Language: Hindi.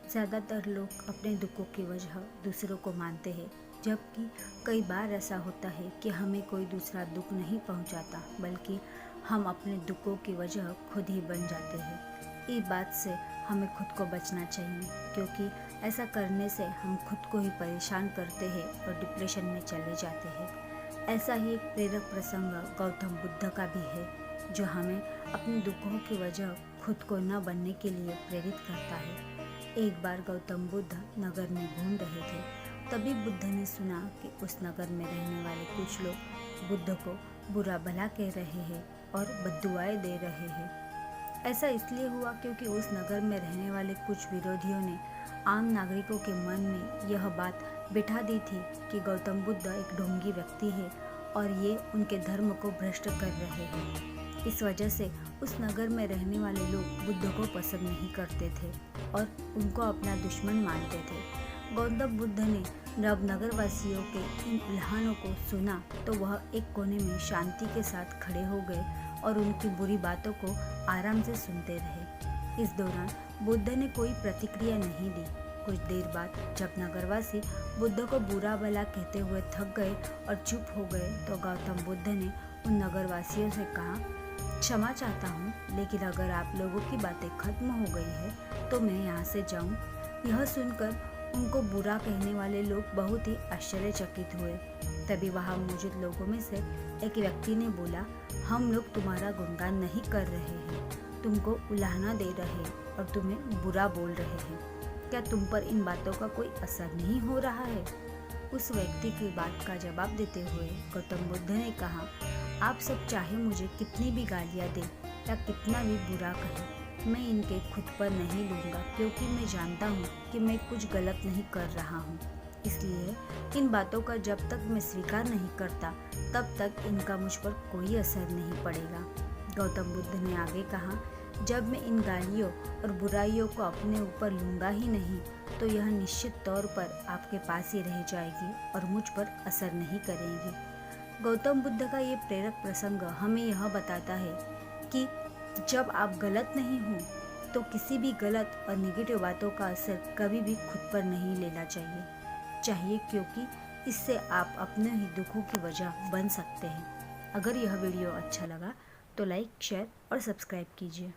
ज़्यादातर लोग अपने दुखों की वजह दूसरों को मानते हैं, जबकि कई बार ऐसा होता है कि हमें कोई दूसरा दुख नहीं पहुंचाता, बल्कि हम अपने दुखों की वजह खुद ही बन जाते हैं। इस बात से हमें खुद को बचना चाहिए, क्योंकि ऐसा करने से हम खुद को ही परेशान करते हैं और डिप्रेशन में चले जाते हैं। ऐसा ही एक प्रेरक प्रसंग गौतम बुद्ध का भी है, जो हमें अपने दुखों की वजह खुद को न बनने के लिए प्रेरित करता है। एक बार गौतम बुद्ध नगर में घूम रहे थे। तभी बुद्ध ने सुना कि उस नगर में रहने वाले कुछ लोग बुद्ध को बुरा भला कह रहे हैं और बद्दुआएं दे रहे हैं। ऐसा इसलिए हुआ क्योंकि उस नगर में रहने वाले कुछ विरोधियों ने आम नागरिकों के मन में यह बात बिठा दी थी कि गौतम बुद्ध एक ढोंगी व्यक्ति है और ये उनके धर्म को भ्रष्ट कर रहे हैं। इस वजह से उस नगर में रहने वाले लोग बुद्ध को पसंद नहीं करते थे और उनको अपना दुश्मन मानते थे। गौतम बुद्ध ने जब नगरवासियों के इन उल्हानों को सुना तो वह एक कोने में शांति के साथ खड़े हो गए और उनकी बुरी बातों को आराम से सुनते रहे। इस दौरान बुद्ध ने कोई प्रतिक्रिया नहीं दी। कुछ देर बाद जब नगरवासी बुद्ध को बुरा भला कहते हुए थक गए और चुप हो गए तो गौतम बुद्ध ने उन नगरवासियों से कहा, क्षमा चाहता हूँ, लेकिन अगर आप लोगों की बातें खत्म हो गई है तो मैं यहाँ से जाऊँ। यह सुनकर उनको बुरा कहने वाले लोग बहुत ही आश्चर्यचकित हुए। तभी वहाँ मौजूद लोगों में से एक व्यक्ति ने बोला, हम लोग तुम्हारा गुणगान नहीं कर रहे हैं, तुमको उलाहना दे रहे और तुम्हें बुरा बोल रहे हैं। क्या तुम पर इन बातों का कोई असर नहीं हो रहा है? उस व्यक्ति की बात का जवाब देते हुए गौतम बुद्ध ने कहा, आप सब चाहे मुझे कितनी भी गालियाँ दें या कितना भी बुरा कहें, मैं इनके खुद पर नहीं लूँगा, क्योंकि मैं जानता हूँ कि मैं कुछ गलत नहीं कर रहा हूँ। इसलिए इन बातों का जब तक मैं स्वीकार नहीं करता तब तक इनका मुझ पर कोई असर नहीं पड़ेगा। गौतम बुद्ध ने आगे कहा, जब मैं इन गालियों और बुराइयों को अपने ऊपर लूँगा ही नहीं तो यह निश्चित तौर पर आपके पास ही रह जाएगी और मुझ पर असर नहीं करेगी। गौतम बुद्ध का ये प्रेरक प्रसंग हमें यह बताता है कि जब आप गलत नहीं हो तो किसी भी गलत और नेगेटिव बातों का असर कभी भी खुद पर नहीं लेना चाहिए, क्योंकि इससे आप अपने ही दुखों की वजह बन सकते हैं। अगर यह वीडियो अच्छा लगा तो लाइक, शेयर और सब्सक्राइब कीजिए।